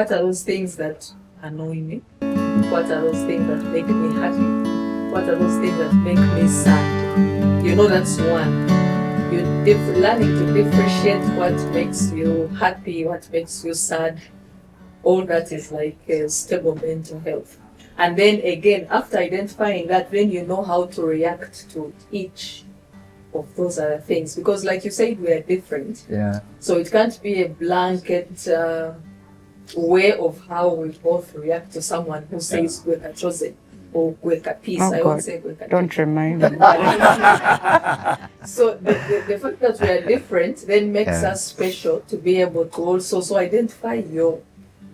what are those things that annoy me? What are those things that make me happy? What are those things that make me sad? That's one. Learning to differentiate what makes you happy, what makes you sad. All that is like stable mental health. And then again, after identifying that, then you know how to react to each of those other things. Because like you said, we are different. Yeah. So it can't be a blanket way of how we both react to someone who says we're Chozen or we're peace. Oh, I God. won't say we're Don't remind me. So the fact that we are different then makes us special to be able to also identify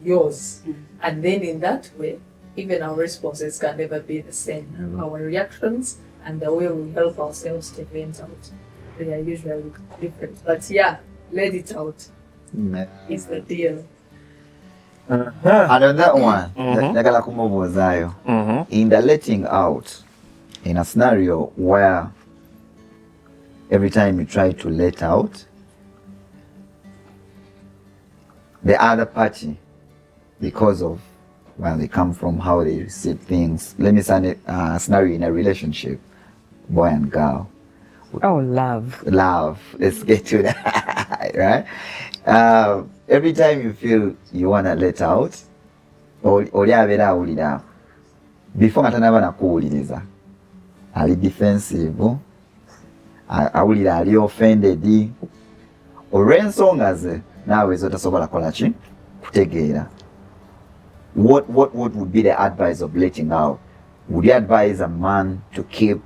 yours. And then in that way, even our responses can never be the same. Our reactions and the way we help ourselves to vent out, they are usually different. But yeah, let it out is the deal. Another one, ndagala kumubuuzayo. In the letting out, in a scenario where every time you try to let out, the other party, because of where they come from, how they receive things. Let me say a scenario in a relationship, boy and girl. Oh, love. Let's get to that, right? Every time you feel you want to let out, oli abeera awulira, before nga tanaba nakuwuliriza, ali defensive, awulira ali offended, olw'ensonga ze naawe ezotasobola kola ki kutegeera. What would be the advice of letting out? Would you advise a man to keep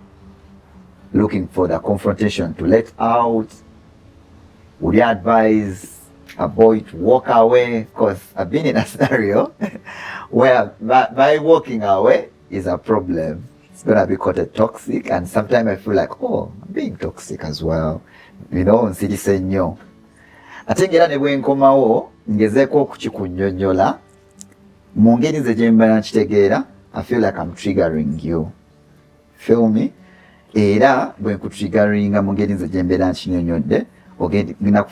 looking for the confrontation to let out? Would you advise a boy to walk away? Because I've been in a scenario where by walking away is a problem. It's gonna be called a toxic, and sometimes I feel like, oh, I'm being toxic as well. Nsirise nnyo. Ate ngera ne bwe nkomawo ngezeeko okukikunnyonnyola mu ngeri nze gye mba nakitegeera, I feel like I'm triggering you. Feel me? Era bwe nkutriggeringa mu ngeri nze gye mbeera nkinyonnyodde, ogenda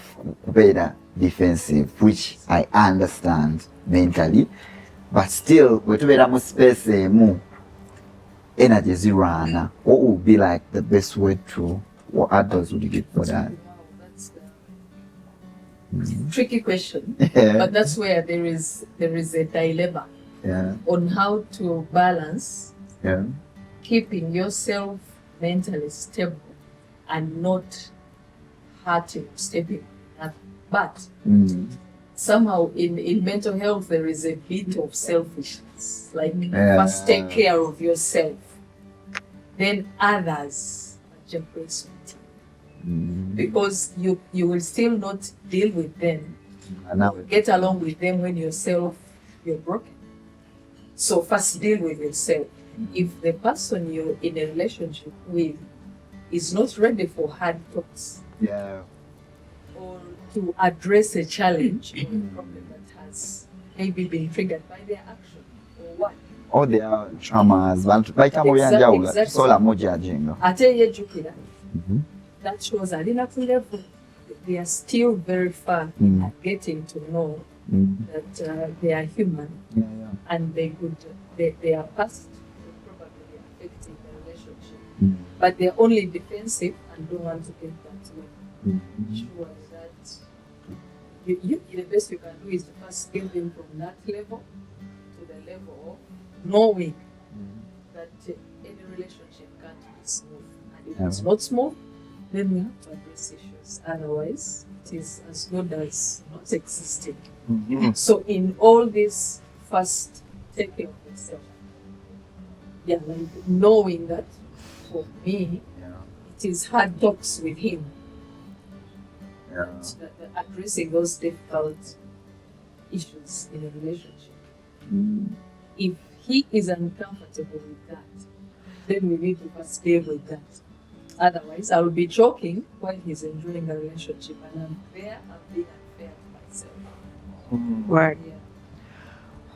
kubeera defensive, which I understand mentally, but still bwe tubeera mu space emu energy zirwana. What would be like the best way to, what advice would you give for that? Tricky question, but that's where there is a dilemma on how to balance keeping yourself mentally stable and not hurting, stepping up. But somehow in mental health there is a bit of selfishness, like first take care of yourself, then others because you will still not deal with them, get along with them when you're broken. So first deal with yourself. If the person you're in a relationship with is not ready for hard talks, or to address a challenge or a problem that has maybe been triggered by their action or what, or their traumas, that shows at level they are still very far at getting to know that they are human and their past would probably be affecting the relationship, but they're only defensive and don't want to get that way. Sure that you the best you can do is to first get them from that level to the level of knowing that any relationship can't be smooth, and if it's not smooth, then we have to address issues. Otherwise, it is as good as not existing. So in all this, first take care of yourself. Like knowing that for me, it is hard talks with him. Addressing those difficult issues in a relationship. If he is uncomfortable with that, then we need to first deal with that. Otherwise, I will be joking while he's enjoying the relationship, and I'm being unfair to myself.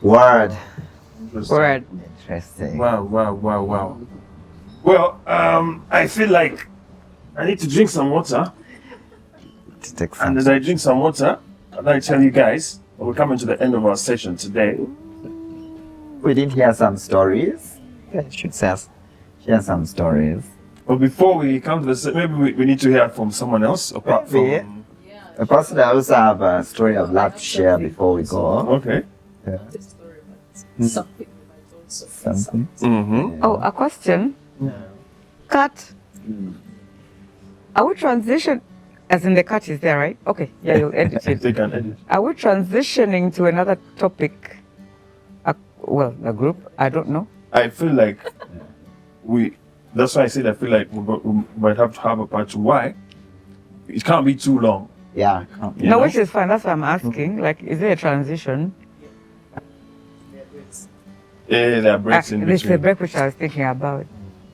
Word. Interesting. Wow. Well, I feel like I need to drink some water. And as I drink some water, I'd like to tell you guys We're coming to the end of our session today. We didn't hear some stories. You should share some stories. But before we come to this, maybe we need to hear from someone else apart Maybe. from. A person I also have a story I'd love to share before we go. Okay. Yeah. The story, but something might also be Something. Mm-hmm. Oh, a question. Cut. Are we transition? As in the cut is there, right? Okay. Yeah, you'll edit it. They can edit. Are we transitioning to another topic? A group? I don't know. I feel like that's why I said I feel like we might have to have a part 2. Why? It can't be too long. Yeah. You No, know? which is fine. That's why I'm asking. Like, is there a transition? Yeah, there are breaks in This is the between. break which I was thinking about.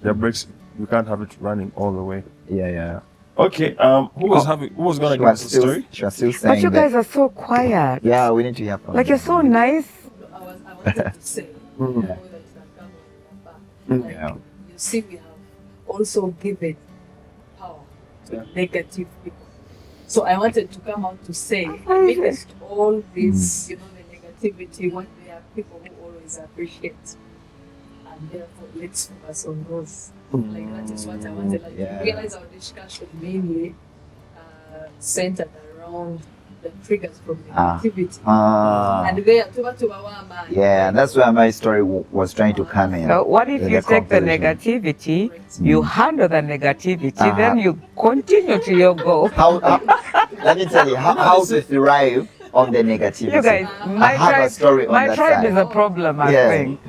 There are breaks. We can't have it running all the way. Yeah. Okay. Who was gonna give us a story? She was still saying But you guys are so quiet. Yeah, we need to hear from Like, you're so nice. I wanted to say, Mm. whether it's a camera or a bar, like, Yeah. you see, we have also given power to negative people. So I wanted to come out to say, amidst all this, the negativity, what there are people who always appreciate. And therefore, let's focus on those. Like, that is what I wanted. Like, Yeah. you realize our discussion mainly centered around the triggers from negativity. And there, Yeah, that's where my story was trying to come in. So what if in you take the conversation. negativity, you handle the negativity, then you continue to your goal? Let me tell you how to thrive on the negativity. You guys, I have a story on my that tribe side. is a problem, I Yeah. think.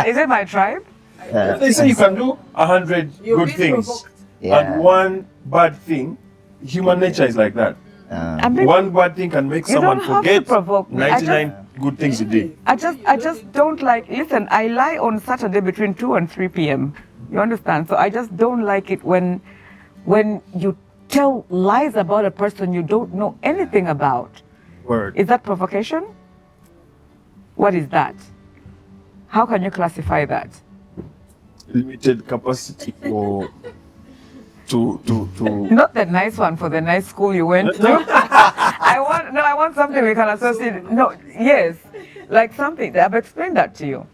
Is it my tribe? Yeah. They say you can do 100 You're good being things provoked. Yeah. and one bad thing. Human nature is like that. I mean, One bad thing can make you someone don't have to forget provoke me. 99 good things he did. I just don't like, listen, I lie on Saturday between 2 and 3 p.m. You understand? So I just don't like it when you tell lies about a person you don't know anything about. Word. Is that provocation? What is that? How can you classify that? Limited capacity for to Not the nice one for the nice school you went to. I want something we can associate. No, yes, like something. I've explained that to you.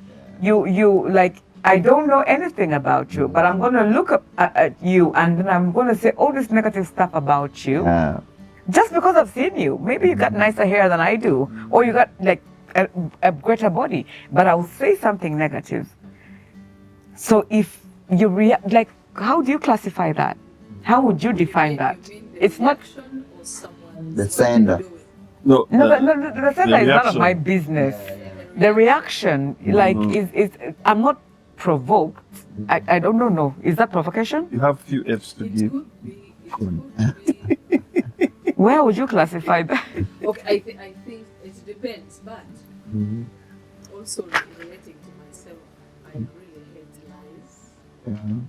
You like, I don't know anything about you, but I'm gonna look up at you and then I'm gonna say all this negative stuff about you. Just because I've seen you. Maybe you got nicer hair than I do, or you got like a greater body, but I'll say something negative. So if you react, like, how do you classify that? How would you define that? It's not. The sender. no. The sender is none of reaction. my business. The reaction, like, is I'm not provoked. I don't know. No, is that provocation? You have few F's to It give. could be. It could be. Where would you classify that? Okay, I think it depends, but also relating to myself, I really hate lies. And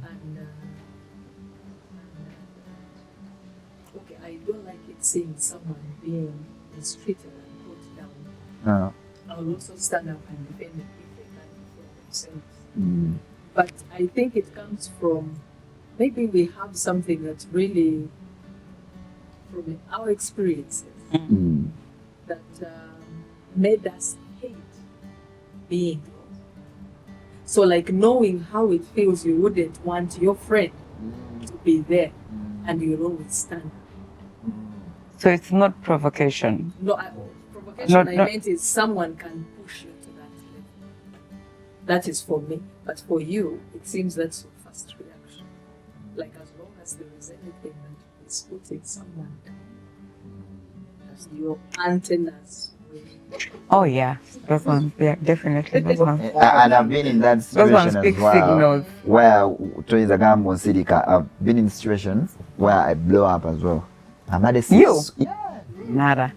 okay, I don't like it seeing someone being mistreated and put down. I'll also stand up and defend them if they can't defend themselves. But I think it comes from, maybe we have something that's really from our experiences that made us hate being wrong. So like knowing how it feels, you wouldn't want your friend to be there and you'll always stand up. So it's not provocation. No, provocation I meant is someone can push you to that level. That is for me. But for you, it seems that's your first reaction. Like as long as there is anything that is putting someone down, as your antennas will. Oh yeah, those ones. Yeah, definitely those ones. And I've been in that Those situation ones as speak well, signals. where Toys Agambo Sidika, I've been in situations where I blow up as well. I'm at a You? Yeah. Nada.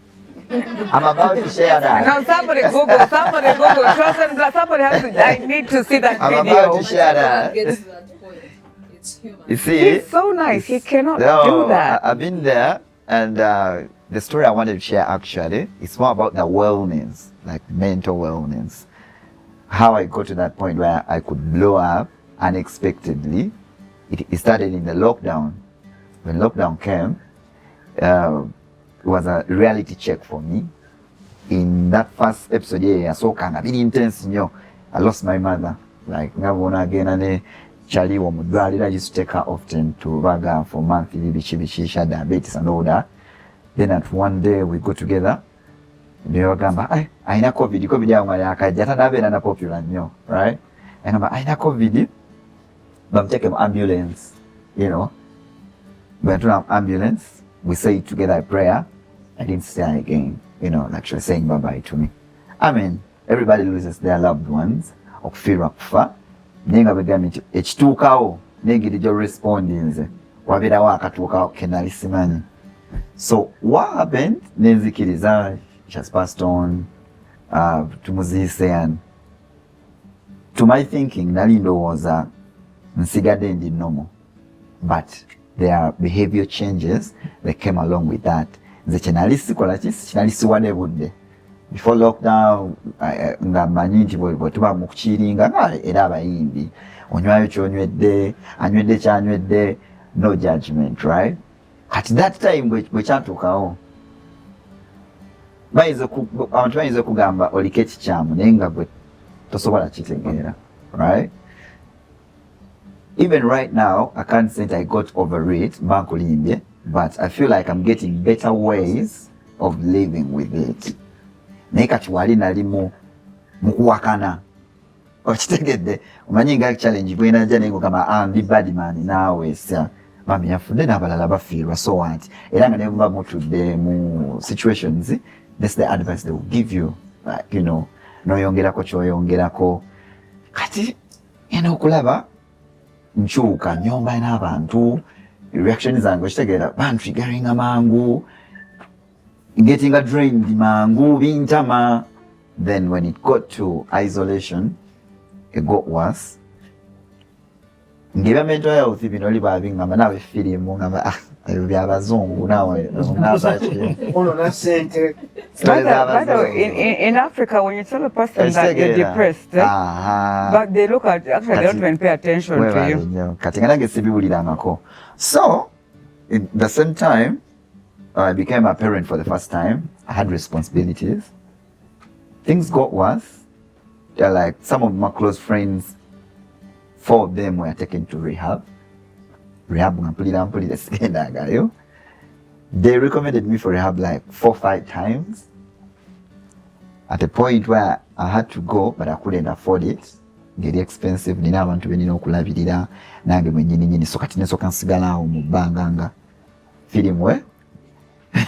I'm about to share that. Now somebody Google, Chozen, somebody has to, I need to see that I'm video. about to share that. Gets to that point. It's human. You see? He's so nice, he cannot No, do that. I've been there, and the story I wanted to share actually, it's more about the wellness, like mental wellness. How I got to that point where I could blow up unexpectedly. It started in the lockdown. When lockdown came, it was a reality check for me. in that first episode yasooka nga biri intense nnyo. I lost my mother, like nga bw'onaagenda ne chaliwo mu ddwaliro. I used to take her often to Baga for monthly biki she had diabetes and all that. Then at one day we go together. Ndio gamba aina covid yangu yakajja tanabeera na popular nnyo, right? Ngamba aina covid bamuteke mu ambulance, you know. But to ambulance, we say it together a prayer. I didn't see her again, you know, like she was saying bye-bye to me. I mean, everybody loses their loved ones. Okufiirwa kufa. Naye nga begambye nti ekituukawo n'engeri gy'orespondinze wabeerawo akatuukawo kenali simanyi. So what happened? Nenzikiriza, she has passed on. Tumuziise, and to my thinking, nali ndowooza nsigadde ndi normal. But there are behavior changes that came along with that. Nze kyenali sikola kinali siwadde budde. Before lockdown, nga mmanyi nti bwe tuba mu kukiringa era abayimbi onywayo kyonywedde, anywedde kyanywedde, no judgment, right? At that time bwe kyatuukawo abantu bayinza kugamba oliko ekikyamu naye nga bwe tosobola kitegeera, right? Even right now, I can't say that I got over it, but I feel like I'm getting better ways of living with it. Naye kati wali nali mu kuwakana. Okitegedde, omanyi nga challenge bw'enajja naye ng'ogamba ndi bad man naawe sa mami yafudde n'abalala bafiirwa, so what? Era nga ne muba mutudde mu situations, that's the advice they will give you, like, you know, n'oyongerako ky'oyongerako. Kati ngenda okulaba nkyuka nnyomba n'abantu, reaction zange okitegeera bantrigeringa mangu, getting a drained mangu, bintama. Then when it got to isolation, it got worse. Ngeba mental health bino oli babingamba nawe firimu ngamba ayo byabazungu nawe in Africa, when you tell a person that you're depressed, but they look at, actually they don't even pay attention to you. Kati nga sibiwulirangako. So at the same time, I became a parent for the first time. I had responsibilities. Things got worse. They're like some of my close friends, 4 of them were taken to rehab. They recommended me for rehab like 4 or 5 times. At a point where I had to go, but I couldn't afford it. Very expensive. Nina abantu benina okulabirira nange mwennyini nyini so kati nesoka nsigala awo mu bbanga nga firimwe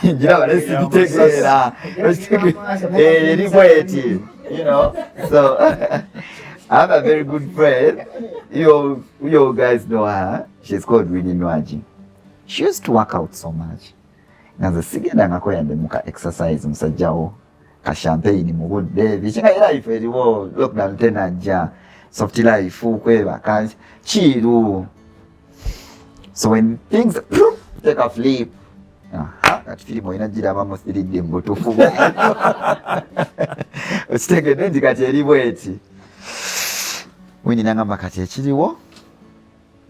njira balesibitegeera eri bweti, you know. So I have a very good friend. You guys know her. She's called Winnie Nwaji. She used to work out so much. Naze sigenda ngako yande muka exercise musajjawo ka champagne mu budde bikinga life eriwo lockdown tena nja soft life kweba kanji chiru. So when things take a flip, kati filimu inajira mama siridde mbutufu okitegedde nti kati eri bweti Winnie nangamba kati ekiriwo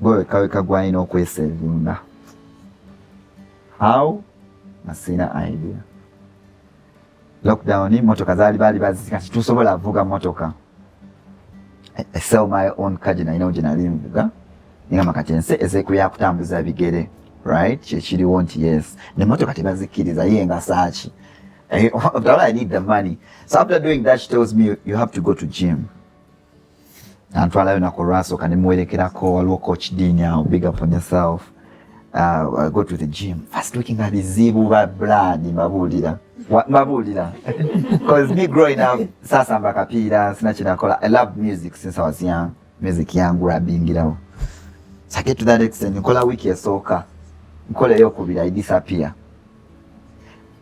gwe kaweka gwalina okwesevinga. How? Nasina idea. Lockdown, motoka zaali baali bazisika tusobola vuga motoka. I sell my own kajina ino jinali mvuga. Ngamba kati ense ezekuya kutambuza bigere, right? Kyekiriwo nti yes. Ne motoka tebazikiriza ye nga saachi. I need the money. So after doing that, she tells me you have to go to gym. Antwalayo na koraso kanemwerekerako waliwo coach Dinya, big up on yourself. I go to the gym. First looking at bizibu ba blood mabulira. Because me growing up, sasa mbakapira, sina chinakola. I love music since I was young. Music yangu rabingirawo. So I get to that extent, nkola wiki ya soka. Nkola yokubira, I disappear.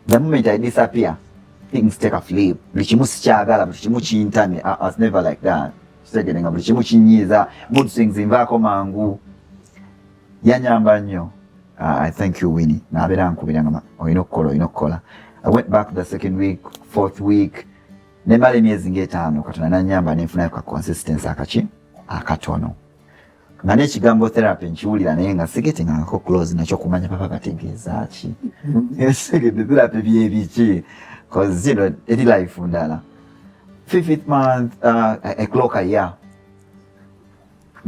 The moment I disappear, things take a flip. Buli sikyagala, buli kintane. I was never like that. Segenga buli kinyiza, mood swings invako mangu. Yanyamba nnyo. I thank you, Winnie. Nabeera nkubira ngama oyinokola. I went back the second week, 4th week. Nemala emyezi ng'etaano Katonda nanyamba nenfunayo ka consistency akatono. Nga n'ekigambo therapy nkiwulira naye nga sigetingako close nakyo kumanya papa kategeeza ki. Segedde therapy byebiki. because you know eri life ndala 5th month a clock a year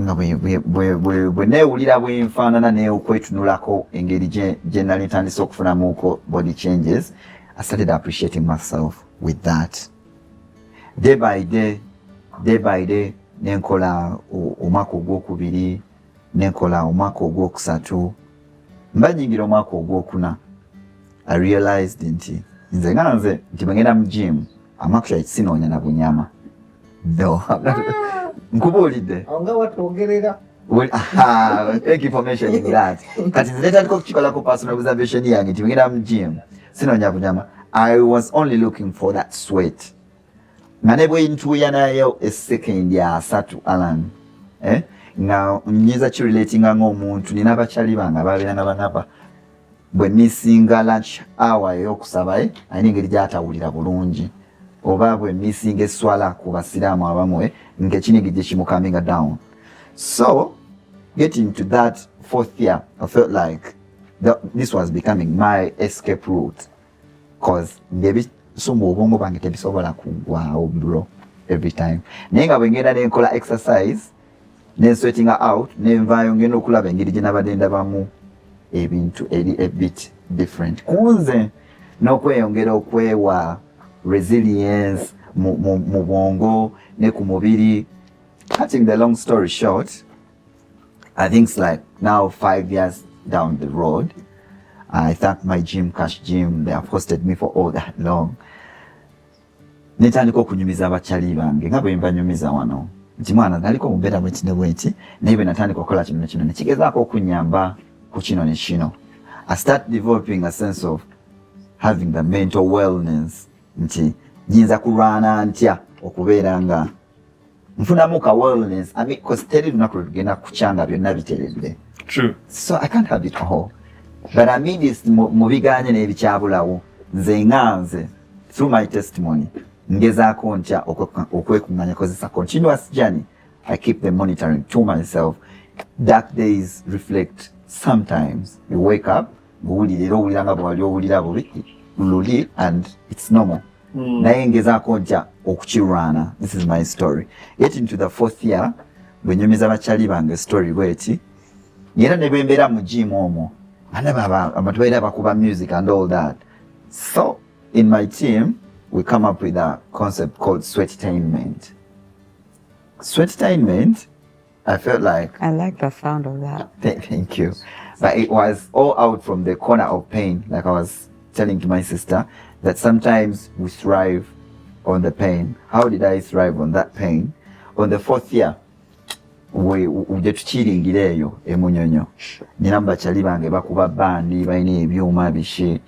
nga bwe neewulira bwenfaanana neokwetunulako engeri gye nali ntandise okufunamuko body changes. I started appreciating myself with that. Day by day nenkola omwaka ogwokubiri nenkola omwaka ogwokusatu mba nyingira omwaka ogwokuna. I realized nti nze nti bwengenda mu gym I'm actually sinoonya na bunyama. No, nkubuulidde nga watwogerera. Well, thank you for mentioning that. Kati nze netandika okukikolako personal observation yange nti bwengenda mu gym sinoonya bunyama. I was only looking for that sweat. Nga ne bwe ntuuya nayo essekendi asatu Allan nga nyinza kirelatinga ng'omuntu nina abakyali bange ababeera nga banapa bwe missinga lunch hour ey'okusaba ayina engeri gy'atawulira bulungi oba bwe missinga eswala ku basiraamu abamwe ng'ekinigi gye kimu coming down. So getting to that 4th year I felt like this was becoming my escape route because ngebisumba obwongo bwange tebisobola kuggwaawo bro every time. Naye nga bwe ngenda nenkola exercise sweating out nenvaayo ngenda okulaba engeri gye nabadde ndabamu ebintu eri a bit different kunze n'okweyongera okwewa resilience mu bwongo ne ku mubiri. Cutting the long story short, I think it's like now 5 years down the road. I thank my gym, Cash Gym. They have hosted me for all that long. Netandika okunyumiza abakyali bange nga bwe mbanyumiza wano nti mwana naliko mumbeera bweki ne bweki naye bwe natandika okukola kino nekino nekigezaako okunyamba ku kino ne kino. I start developing a sense of having the mental wellness nti nyinza kulwana ntya okubeera nga nfunamu ka wellness. I mean, because teri lunaku lwetugenda kukyanga byonna biteredde. True. So I can't have it all. But I mean this mu biganye n'ebikyabulawo nze nganze through my testimony ngezaako ntya okwekuŋŋanya because it's a continuous journey. I keep the monitoring to myself. Dark days reflect. Sometimes you wake up buwulira era owulira nga bwali owulira luli and it's normal. Naye ngezaako ntya okukirwana. This is my story. Getting to the 4th year bwe nyumiza abakyali bange story bweti era ne bwe mbeera mu gym omwo abantu baira bakuba music and all that. So in my team we come up with a concept called Sweat-tainment. Sweat-tainment, I felt like I like the sound of that. Thank you. But it was all out from the corner of pain. Like I was telling to my sister that sometimes we thrive on the pain. How did I thrive on that pain? On the 4th year, ujja tukiringireeyo emunyonyo nina mubakyali bange bakuba bandi balina ebyuma biki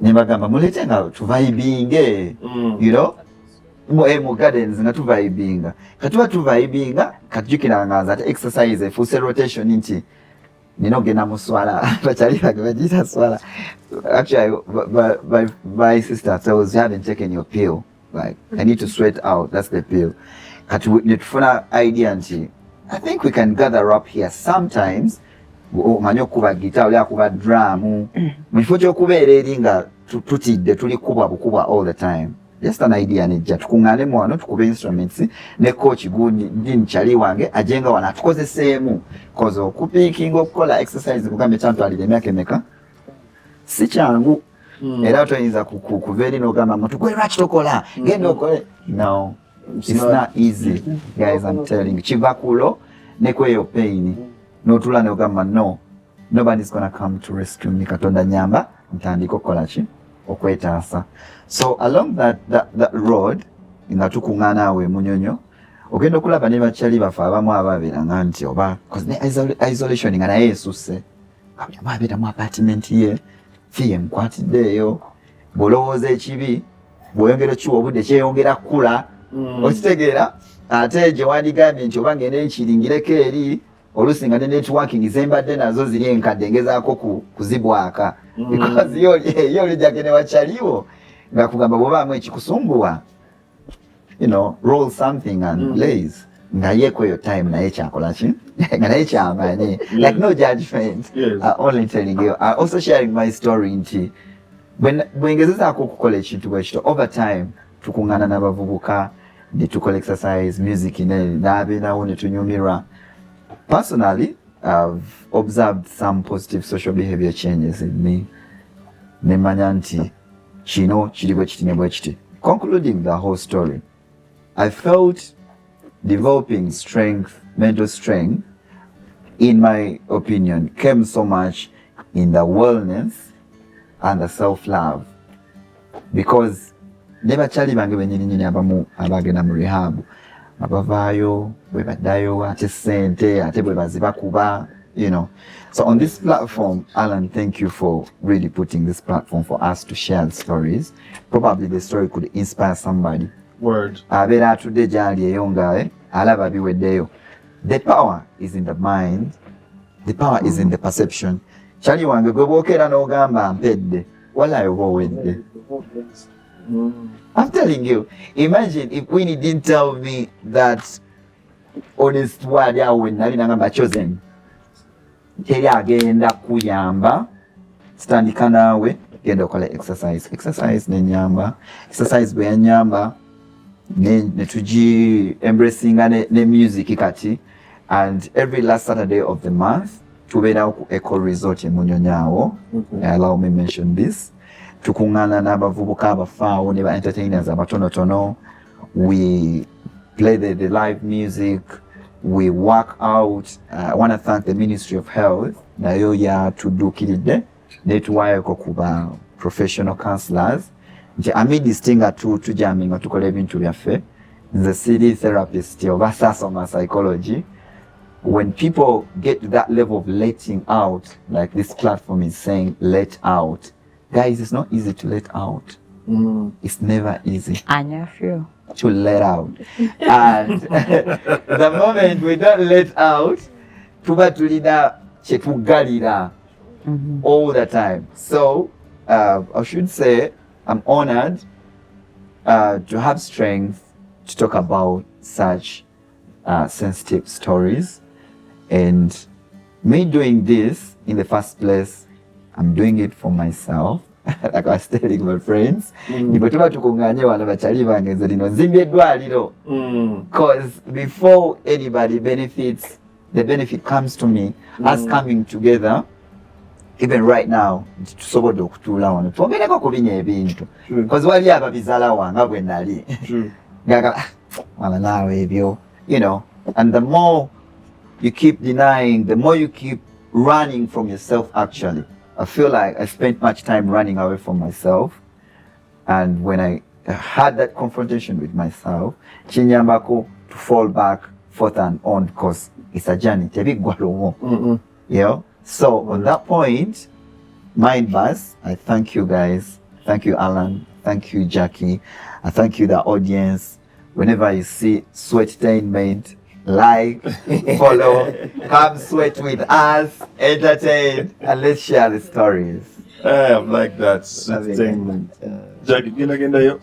ne bagamba mulete nga tuvaibinge you know mu gardens nga tuvaibinga katuba tuvaibinga katujukira nga nze ate exercise efuuse rotation nti nina ogenda mu swala bakyali bange bagiyita swala. Actually my sister tells you haven't taken your pill, like I need to sweat out, that's the pill. Kati netufuna idea nti I think we can gather up here sometimes. Omanyi okuba gita oli akuba drum mu kifo ky'okubeera eri nga tutidde tuli kubwa all the time. Just an idea nejja tukuŋŋaanemu wano tukube instruments ne coach gundi nkyali wange ajenga wano atukozeseemu cause okupiikinga okukola exercise kugambe kyantwalira emyaka emeka si kyangu era toyinza kuva eri n'ogamba muntu gwe lwaki tokola genda okole. No, it's not easy guys, I'm telling you. Kiva kulo ne kweyo pain n'otula n'ogamba no, nobody's gonna come to rescue me, katonda nyamba ntandika okukola ki okwetaasa. So along that road nga tukuŋŋaana awo emunyonyo ogenda okulaba ne bakyali bafe abamu ababeeranga nti oba isolation nga naye esusse abeera mu apartment ye fiye nkwatiddeeyo bw'olowooza ekibi bw'oyongera kiwa obudde kyeyongera kukula okitegeera ate gye wandigambye nti oba ngenda enkiringireko eri oluusi nga ne networking zembadde nazo ziri enkadde ngezaako kuzibwaka because yo olijjake ne wakyaliwo nga kugamba bw'obaamu ekikusumbuwa you know, roll something and blaze nga yeekweyo time naye kyakola ki nga naye kyamanyi like no judgment. Only telling you, also sharing my story nti bwengezezaako okukola ekintu bwe kityo over time tukuŋŋaana n'abavubuka ne tukola exercise music n'abeerawo ne tunyumirwa. Personally, I've observed some positive social behavior changes in me. Nemanya nti kino kiri bwe kiti ne bwe kiti. Concluding the whole story, I felt developing strength, mental strength, in my opinion, came so much in the wellness and the self-love. Because ne bakyali bange bennyini abamu abagenda mu rehab abavaayo bwe baddayo ate ssente ate bwe bazibakuba, you know. So on this platform, Allan, thank you for really putting this platform for us to share the stories. Probably the story could inspire somebody. Word. Abeera atudde gy'ali eyo nga alaba biweddeyo. The power is in the mind. The power is in the perception. Kyali wange gwe bw'okeera n'ogamba mpedde, walayo oba owedde. I'm telling you, imagine if Winnie didn't tell me that honest word yawe nali nagamba Chozen. Teri agenda kuyamba, standika naawe, genda okola exercise. Exercise nenyamba. Exercise bwe yanyamba, ne tugi embracinga ne music kati. And every last Saturday of the month, tubeera ku Eco Resort in Munyonyawo. Allow me mention this. Tukuŋŋaana n'abavubuka abafaawo ne ba entertainers abatonotono. We play the live music. We work out. I want to thank the Ministry of Health. Nayo yatudduukiridde netuwaayoko ku ba professional counselors. Nti amid this thing tujaminga tukola ebintu byaffe. Nze siri therapist oba sasoma psychology. When people get to that level of letting out, like this platform is saying, let out. Guys, it's not easy to let out. It's never easy to let out. And the moment we don't let out, tuba tulina kyetugalira all the time. So I should say I'm honored to have strength to talk about such sensitive stories. And me doing this in the first place, I'm doing it for myself. Like I was telling my friends, because before anybody benefits, the benefit comes to me. Us coming together, even right now, tusobola okutuula wano twogereko ku bino ebintu because wali ababizaala wange bwe nali wala naawe ebyo, you know. And the more you keep denying, the more you keep running from yourself. Actually, I feel like I spent much time running away from myself, and when I had that confrontation with myself, kinyambako to fall back forth and on, because it's a journey. You know. So on that point, Mind Bus, I thank you guys. Thank you, Allan. Thank you, Jackie. I thank you, the audience. Whenever you see Sweat-tainment, like, follow, come sweat with us, entertain, and let's share the stories. I like that. Sweat-tainment. Jackie, you know,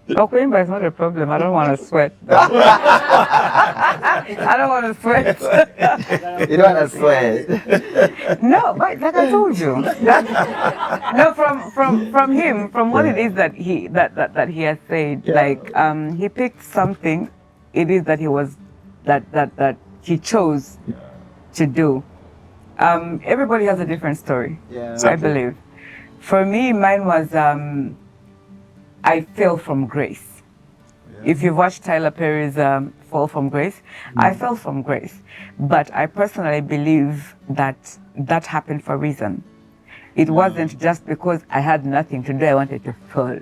Okuimba is not a problem. I don't want to sweat. I don't want to sweat. You don't want to sweat? No, but like I told you. No, from him, from what it is that he has said, like he picked something it is that he was that he chose to do. Everybody has a different story. Yeah. I believe. For me, mine was I fell from grace. Yeah. If you've watched Tyler Perry's Fall from Grace, I fell from grace. But I personally believe that that happened for a reason. It wasn't just because I had nothing to do, I wanted to fall.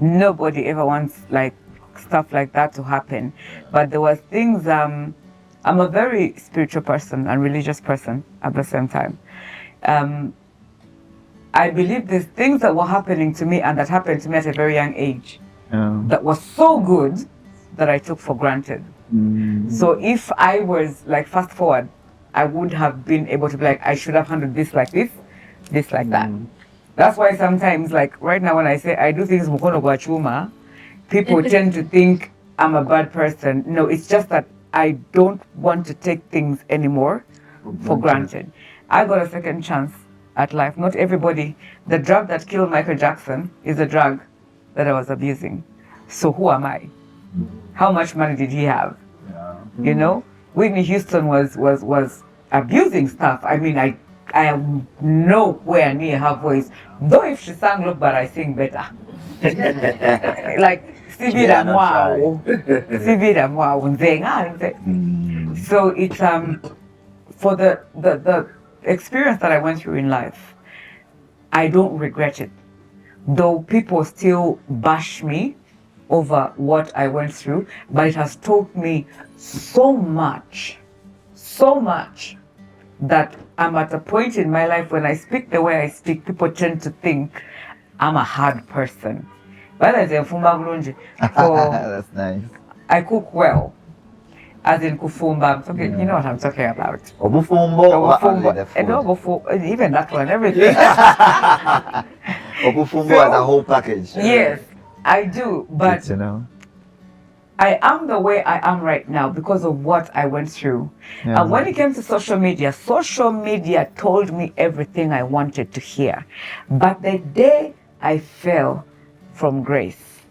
Nobody ever wants like stuff like that to happen. But there was things, I'm a very spiritual person and religious person at the same time. I believe there's things that were happening to me and that happened to me at a very young age that was so good that I took for granted. So if I was like fast forward, I would have been able to be like, I should have handled this like this like that. That's why sometimes like right now when I say I do things mukono gwa chuma, people tend to think I'm a bad person. No, it's just that I don't want to take things anymore for granted. I got a second chance at life. Not everybody, the drug that killed Michael Jackson is a drug that I was abusing. So who am I? How much money did he have? You know, Whitney Houston was abusing stuff. I mean, I am nowhere near her voice. Though if she sang look, but I sing better. Like Sibira Mwao, Sibira Mwao. So it's for the experience that I went through in life, I don't regret it. Though people still bash me over what I went through, but it has taught me so much that I'm at a point in my life when I speak the way I speak, people tend to think I'm a hard person. But as in That's nice. I cook well. As in kufumba, I'm talking, you know what I'm talking about. Obufumbo or only the food? Even that one, everything. Obufumbo as a whole package. Yes, I do, but Good to know. I am the way I am right now because of what I went through. Yeah. And when it came to social media told me everything I wanted to hear. But the day I fell from grace,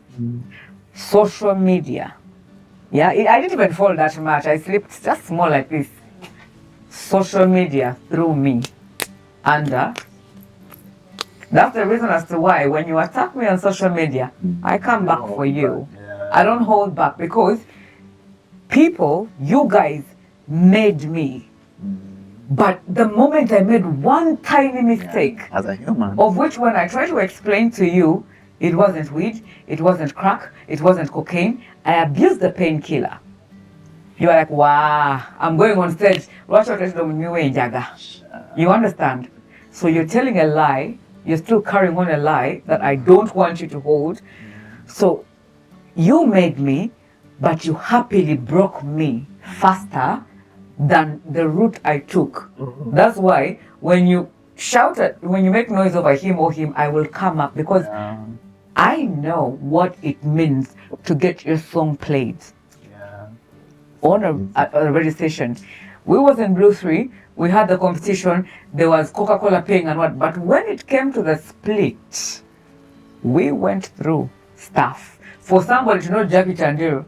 social media, yeah, I didn't even fall that much. I slipped just more like this. Social media threw me under. That's the reason as to why when you attack me on social media, I come back for you. I don't hold back because people, you guys made me. But the moment I made one tiny mistake, As a human. of which when I try to explain to you, it wasn't weed, it wasn't crack, it wasn't cocaine, I abused the painkiller. You are like, wow, I'm going on stage. You understand? So you're telling a lie, you're still carrying on a lie that I don't want you to hold. So you made me, but you happily broke me faster than the route I took. That's why when you shout when you make noise over him or him, I will come up because I know what it means to get your song played on a radio station. We was in Blue 3, we had the competition, there was Coca-Cola paying and what, but when it came to the split, we went through stuff. For somebody to know Jackie Chandiru,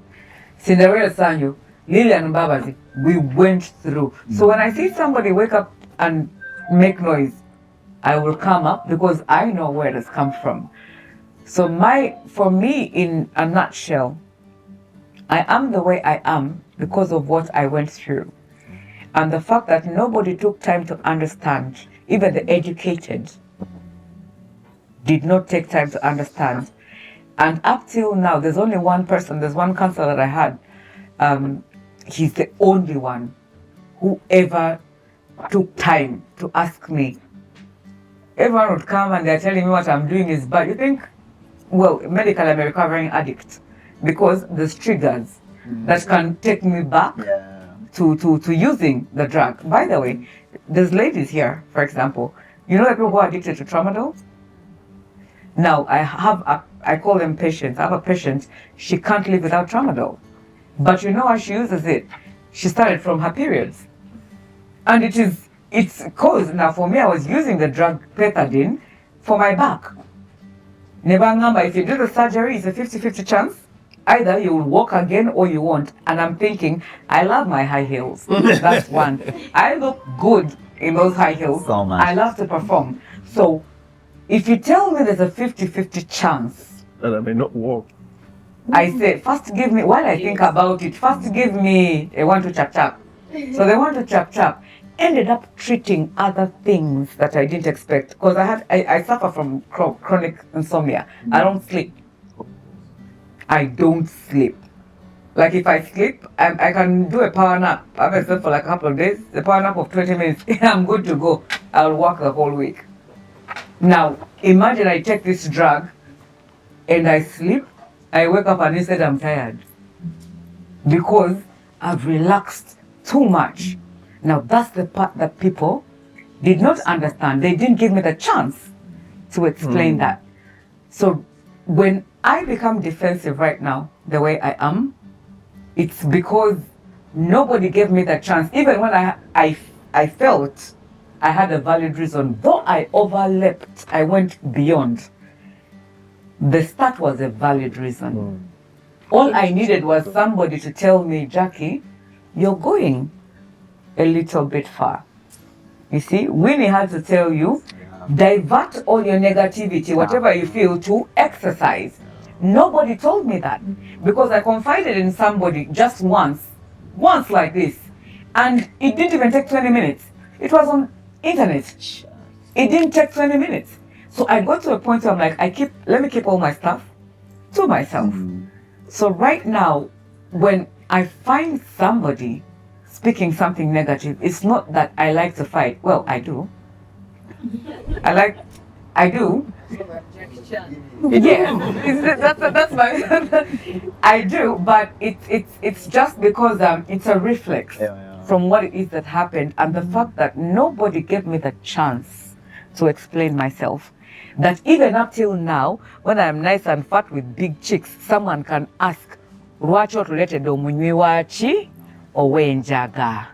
Cinderella Sanyu, Lilian Mbabazi, we went through. So when I see somebody wake up and make noise, I will come up because I know where it has come from. So for me, in a nutshell, I am the way I am because of what I went through. And the fact that nobody took time to understand, even the educated, did not take time to understand. And up till now, there's only one person, there's one counselor that I had. He's the only one who ever took time to ask me. Everyone would come and they're telling me what I'm doing is bad. You think, well, medically I'm a recovering addict because there's triggers that can take me back to using the drug. By the way, there's ladies here, for example, you know the people who are addicted to tramadol? Now, I call them patients. I have a patient, she can't live without tramadol. But you know how she uses it? She started from her periods. And it's cause, now for me, I was using the drug pethidine for my back. Nebangamba, if you do the surgery, it's a 50-50 chance. Either you will walk again or you won't. And I'm thinking, I love my high heels. That's one. I look good in those high heels. So much. I love to perform. So if you tell me there's a 50-50 chance that I may not walk, I say, first give me, while I think about it, first give me a 1 to chap chap. So the 1 to chap chap ended up treating other things that I didn't expect. Because I suffer from chronic insomnia. I don't sleep. I don't sleep. Like if I sleep, I can do a power nap. I've slept for like a couple of days. The power nap of 20 minutes, I'm good to go. I'll work the whole week. Now, imagine I take this drug and I sleep. I wake up and instead I'm tired because I've relaxed too much. Now that's the part that people did not understand. They didn't give me the chance to explain that. So when I become defensive right now, the way I am, it's because nobody gave me the chance. Even when I felt I had a valid reason. Though I overleapt, I went beyond. The start was a valid reason. All I needed was somebody to tell me, Jackie, you're going a little bit far. You see, Winnie had to tell you, divert all your negativity, whatever you feel, to exercise. Nobody told me that because I confided in somebody just once like this, and it didn't even take 20 minutes. It was on internet. It didn't take 20 minutes. So I got to a point where I'm like, let me keep all my stuff to myself. So right now, when I find somebody speaking something negative, it's not that I like to fight. Well, I do. I do. Yeah, that's my. I do, but it's just because it's a reflex from what it is that happened, and the fact that nobody gave me the chance to explain myself. That even up till now, when I'm nice and fat with big cheeks, someone can ask, "Lwaki otuleetedde omunywi waaki ow'enjaga?"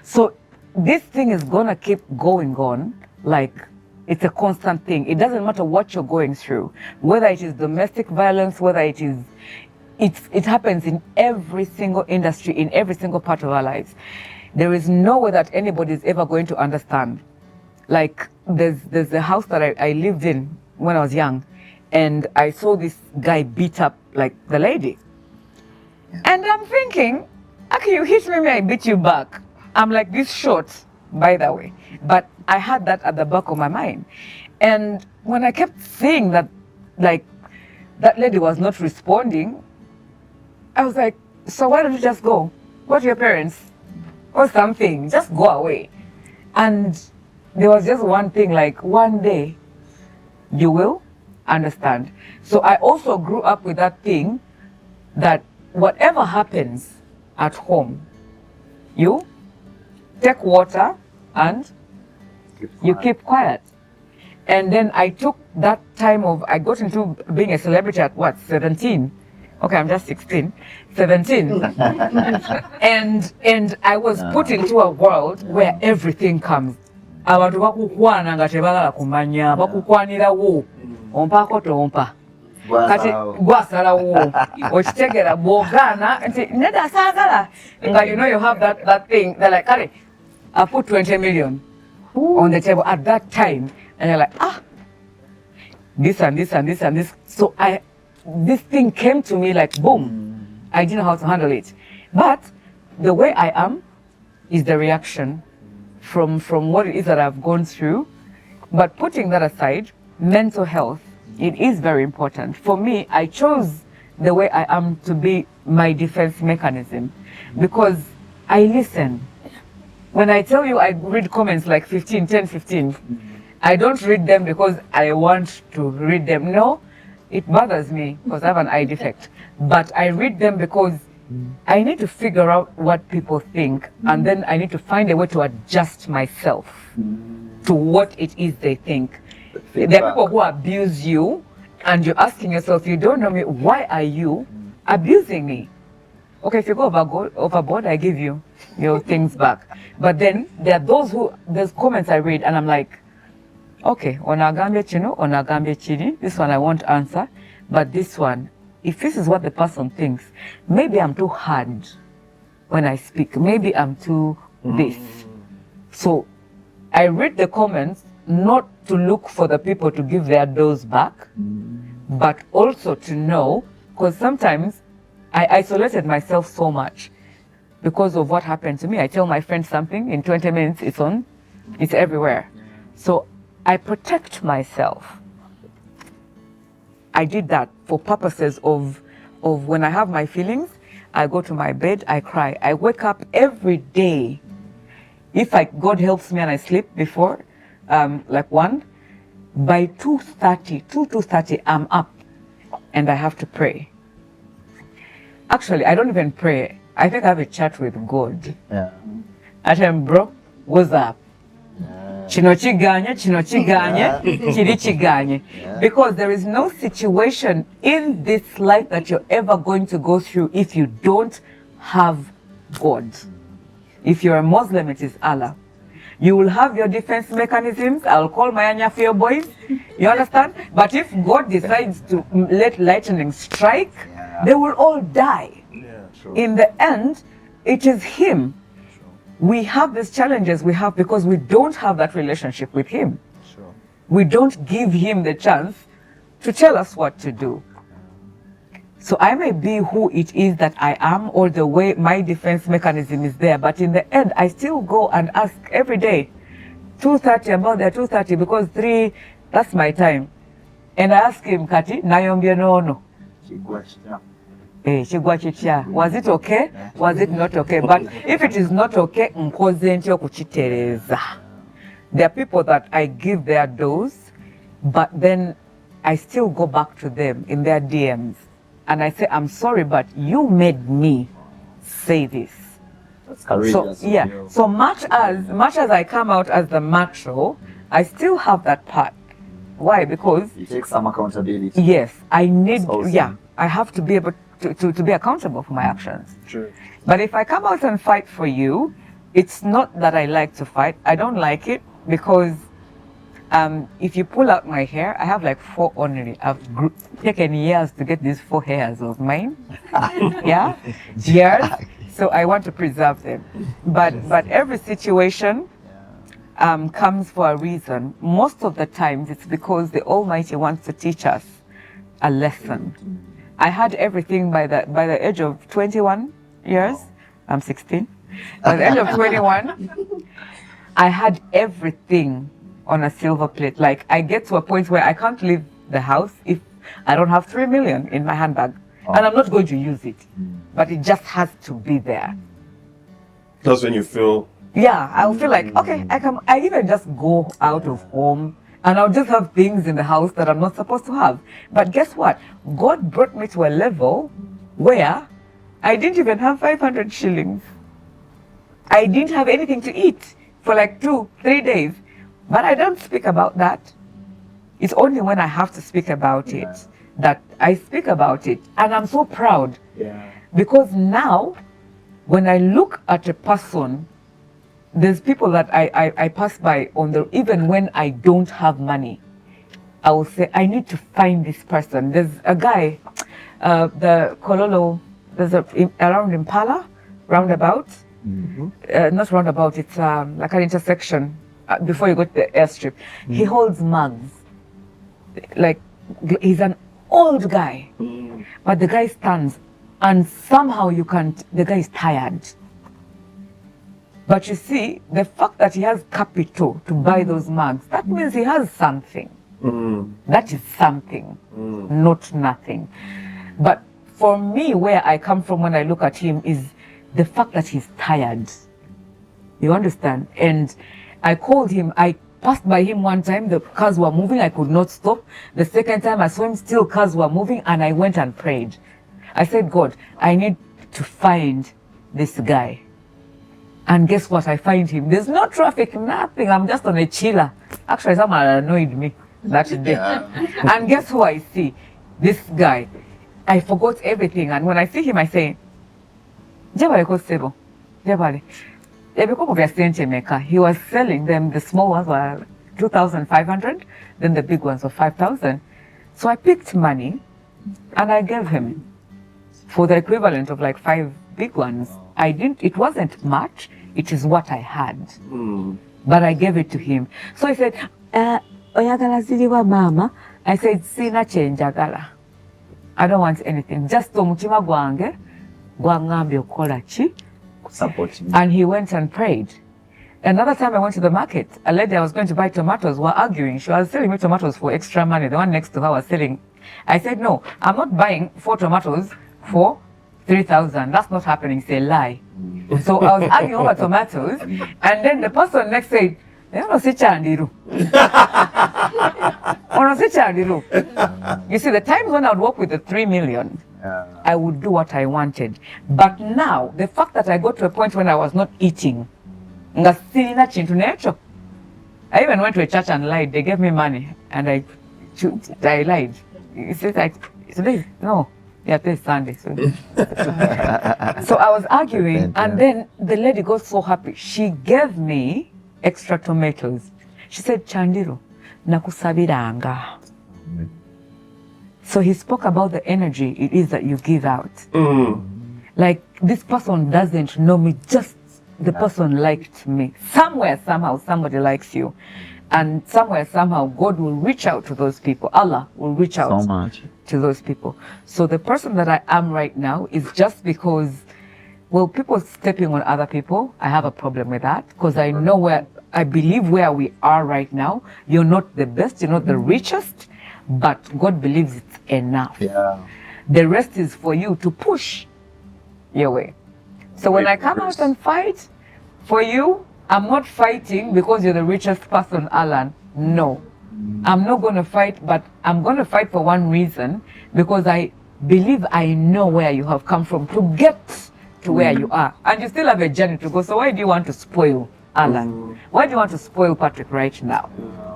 So this thing is gonna keep going on like. It's a constant thing. It doesn't matter what you're going through, whether it is domestic violence, whether it happens in every single industry, in every single part of our lives. There is no way that anybody is ever going to understand. Like there's a house that I lived in when I was young, and I saw this guy beat up like the lady. And I'm thinking, okay, you hit me, I beat you back. I'm like this short, by the way. But I had that at the back of my mind. And when I kept seeing that, like, that lady was not responding, I was like, so why don't you just go? Go to your parents or something, just go away. And there was just one thing, like, one day you will understand. So I also grew up with that thing that whatever happens at home, you take water and you keep quiet. And then I took that time I got into being a celebrity at what, 17? Okay, I'm just 16, 17. and I was put into a world where everything comes. Abantu bakukwana nga tebalala kumanya, bakukwanirawo, ompako tompa. Kati gwasalawo, okitegera bw'ogaana nti nedda saagala. Nga you know you have that thing, they're like, kale, I put 20 million on the table at that time, and you're like, this and this and this and this. So this thing came to me like boom. I didn't know how to handle it. But the way I am is the reaction from what it is that I've gone through. But putting that aside, mental health, it is very important. For me, I chose the way I am to be my defense mechanism because I listen. When I tell you I read comments like 10, 15, I don't read them because I want to read them. No, it bothers me because I have an eye defect. But I read them because I need to figure out what people think, and then I need to find a way to adjust myself to what it is they think. There are people who abuse you, and you're asking yourself, you don't know me, why are you abusing me? Okay, if you go overboard, I give you your things back. But then there are there's comments I read, and I'm like, okay, onagambye chino, onagambye chiri, this one I won't answer, but this one, if this is what the person thinks, maybe I'm too hard when I speak, maybe I'm too this. So I read the comments not to look for the people to give their dose back, but also to know, because sometimes I isolated myself so much because of what happened to me. I tell my friend something, in 20 minutes it's everywhere. So I protect myself. I did that for purposes of when I have my feelings, I go to my bed, I cry. I wake up every day. If God helps me and I sleep before, like 1, by 2:30, I'm up and I have to pray. Actually, I don't even pray. I think I have a chat with God. Yeah. I tell him, bro, what's up? Kino kiganye, kiri kiganye. Because there is no situation in this life that you're ever going to go through if you don't have God. If you're a Muslim, it is Allah. You will have your defense mechanisms. I'll call my Anya for your boys. You understand? But if God decides to let lightning strike, they will all die. In the end, it is Him. We have these challenges we have because we don't have that relationship with Him. We don't give Him the chance to tell us what to do. So I may be who it is that I am, or the way my defense mechanism is there, but in the end, I still go and ask every day, 2:30, about there 2:30, because 3, that's my time. And I ask him, Kati, nayombye no. Was it okay? Was it not okay? But if it is not okay, there are people that I give their dose, but then I still go back to them in their DMs. And I say, I'm sorry, but you made me say this. That's courageous. So, yeah. So much as I come out as the macho, I still have that part. Why? Because you take some accountability. Yes, I need. Awesome. Yeah, I have to be able to be accountable for my actions. Sure. But if I come out and fight for you, it's not that I like to fight. I don't like it because if you pull out my hair, I have like 4 only. I've taken years to get these 4 hairs of mine. Yeah, years. So I want to preserve them. But every situation comes for a reason. Most of the times it's because the Almighty wants to teach us a lesson. I had everything by the age of 21 years. I'm 16. By the age of 21, I had everything on a silver plate. Like, I get to a point where I can't leave the house if I don't have 3 million in my handbag. And I'm not going to use it. But it just has to be there. That's when you feel... Yeah, I'll feel like, okay, I even just go out of home and I'll just have things in the house that I'm not supposed to have. But guess what? God brought me to a level where I didn't even have 500 shillings. I didn't have anything to eat for like 2-3 days. But I don't speak about that. It's only when I have to speak about it that I speak about it. And I'm so proud. Yeah. Because now, when I look at a person, there's people that I pass by even when I don't have money. I will say, I need to find this person. There's a guy, the Kololo, there's around Impala, roundabout. Not roundabout, it's like an intersection. Before you go to the airstrip, he holds mugs. Like, he's an old guy, but the guy stands, and somehow the guy is tired. But you see, the fact that he has capital to buy those mugs, that means he has something. That is something, not nothing. But for me, where I come from when I look at him is the fact that he's tired. You understand? And I called him, I passed by him one time, the cars were moving, I could not stop. The second time I saw him, still cars were moving, and I went and prayed. I said, God, I need to find this guy. And guess what? I find him. There's no traffic, nothing. I'm just on a chiller. Actually, someone annoyed me that day. And guess who I see? This guy. I forgot everything. And when I see him, I say, Jabale Kosebo. Jabale. He was selling them. The small ones were 2,500, then the big ones were 5,000. So I picked money and I gave him for the equivalent of like 5 big ones. It wasn't much, it is what I had. But I gave it to him. So he said, Oyagala ziliwa mama. I said, Sina change agala. I don't want anything. Just omutima gwange, gwangambye okola ki. And he went and prayed. Another time I went to the market, a lady I was going to buy tomatoes were arguing. She was selling me tomatoes for extra money. The one next to her was selling. I said, no, I'm not buying 4 tomatoes for 3,000. That's not happening. It's a lie. So I was arguing over tomatoes, and then the person next said, Chandiru. You see, the times when I would walk with the 3 million, I would do what I wanted. But now, the fact that I got to a point when I was not eating, I even went to a church and lied. They gave me money, and I lied. You see, like, today, no. Yeah, today's Sunday. So. So I was arguing, and then the lady got so happy. She gave me extra tomatoes. She said, Chandiru, nakusabiranga. So he spoke about the energy it is that you give out. Like, this person doesn't know me, just the person liked me. Somewhere, somehow, somebody likes you. And somewhere, somehow, God will reach out to those people. Allah will reach out So much. to those people. So the person that I am right now is just because, well, people stepping on other people, I have a problem with that, because I know I believe where we are right now, you're not the best, you're not the richest, but God believes it's enough. Yeah. The rest is for you to push your way. So when I come out and fight for you, I'm not fighting because you're the richest person, Allan. No. I'm not going to fight, but I'm going to fight for one reason, because I believe I know where you have come from to get to where you are. And you still have a journey to go. So why do you want to spoil Allan? Why do you want to spoil Patrick right now?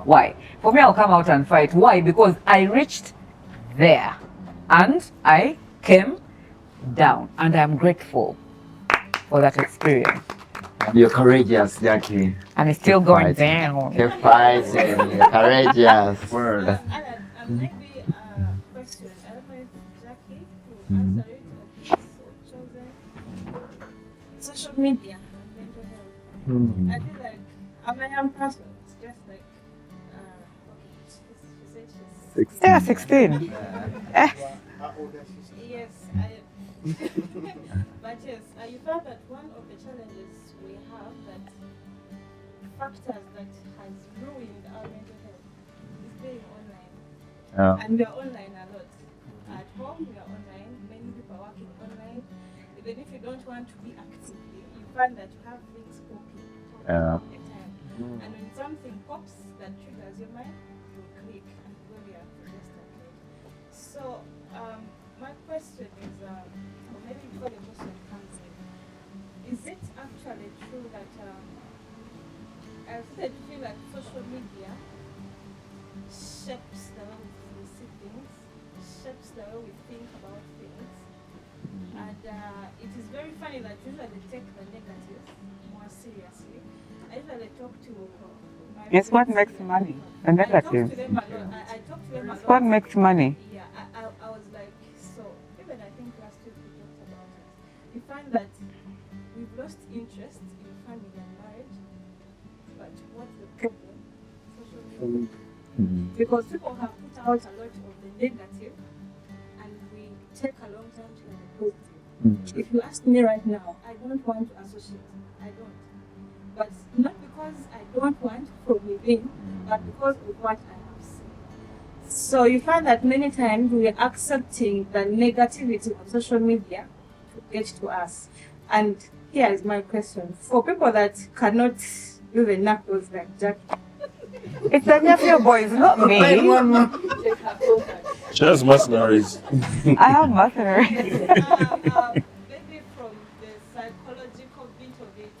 Why? For me, I'll come out and fight. Why? Because I reached there and I came down, and I'm grateful for that experience. You're courageous, Jackie. And it's still going down. Keep fighting. You're courageous. Word. Alan, maybe a question. I don't know if Jackie will answer it or Chozen. Social media and mental health. I feel like I'm a young person. It's just like, she said she's 16. Yeah, 16. Yes, but yes, you found that one of the challenges we have, that factors that has ruined our mental health, is being online. And we are online a lot. At home, we are online. Many people are working online. Even if you don't want to be active, you find that you have things popping all the time. And when something pops that triggers your mind, you click and go there for just a minute. So, my question is, or maybe before the question comes in, is it actually true that I feel like social media shapes the way we see things, shapes the way we think about things, and it is very funny that usually they take the negative more seriously. I usually talk to my Yes, what friends. makes money? The negative. I talk to them a lot. I talk to them a lot. What makes money? Yeah, I was like, so even I think last week we talked about it. We find that we've lost interest in family and marriage, but what's the problem? Social media. Because people have put out a lot of the negative, and we take a long time to get the positive. If you ask me right now, I don't want to associate. I don't. But not because I don't want from within, but because of what I have seen. So you find that many times we are accepting the negativity of social media to get to us. And here is my question. For people that cannot do the knuckles like Jackie. It's the nephew boys, not me. She has mercenaries. I have mercenaries. Maybe from the psychological bit of it.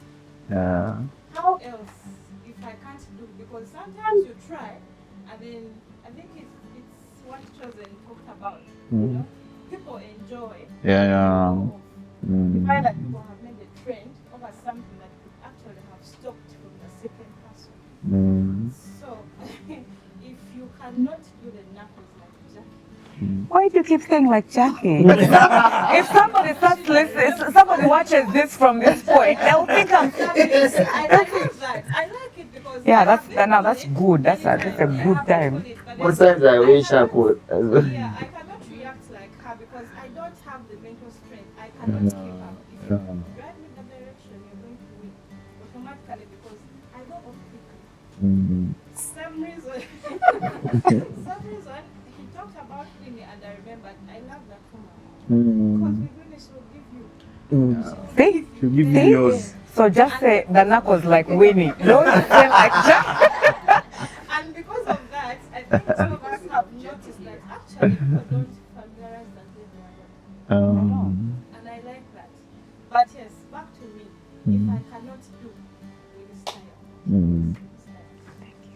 How else, if I can't do? Because sometimes you try, and then I think it's what Chozen talked about. You know, people enjoy. You find that people have made a trend over something that could actually have stopped from the second person. So, if you cannot do the knuckles like Jackie, Why do you keep saying like Jackie? If somebody starts listening, if somebody watches this from this point, they'll think I'm serious. I like that. I like it because Yeah, that's good. That's a good time. Sometimes I wish I could. Yeah, I cannot react like her because I don't have the mental strength. I cannot keep up. If you drive me the direction, you're going to win automatically because I don't off-pick. Some reason, he talked about Winnie, and I remembered. I love that woman because with Winnie, she'll give you. See? So just say the knuckles like Winnie. Don't say like Jackie. And because of that, I think some of us have noticed that actually people don't familiarize that they are not. And I like that. But yes, back to me. If I cannot do Winnie style,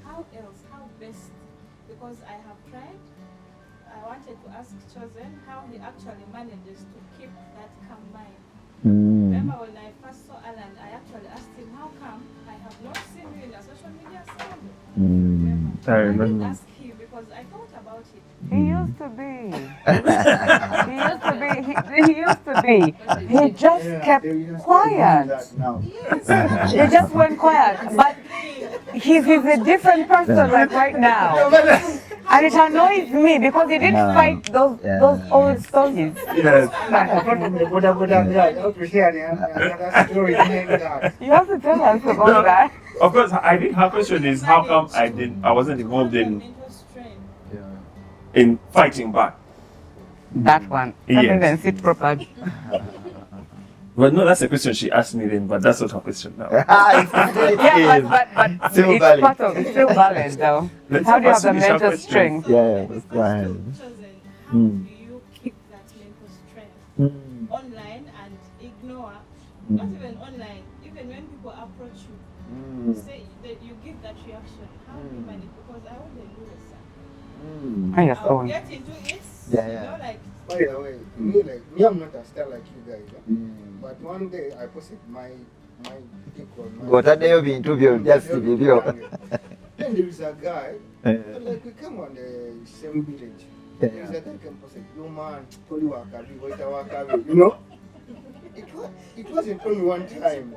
how else? How best? Because I have tried. I wanted to ask Chozen how he actually manages to keep that calm mind. Remember when I first saw Allan, I actually asked him, how come I have not seen you in a social I remember. Ask him because I thought about it. He used to be. He used to be. He just kept quiet. He just went quiet. But he's a different person like right now. And it annoys me because he didn't fight those old stories. Yes. You have to tell us about that. Of course, I think her question is how come I wasn't involved in fighting back. That one. Yes. And then sit properly. But no, that's a question she asked me then, but that's not her question now. Yeah, but Still it's valid. part of it's still valid though. Let's How do you have pursue the this mental question. strength? Yeah, let's go ahead. Chosen, how do you keep that mental strength online and ignore, not even online, even when people approach you, say that you give that reaction, how do you manage? Because I wouldn't do the same. Oh, yes, I'll Owen. get into it, Yeah, you yeah. know, like, By the way, me I'm not a star like you guys. But one day I posted my pic on my Ng'otaddeyo bintu byo just bibyo. Then there is a guy, like we come on the same village. There is a guy can post yo man, Toli Wakabi, Waita Wakabi, you know? It wasn't only one time.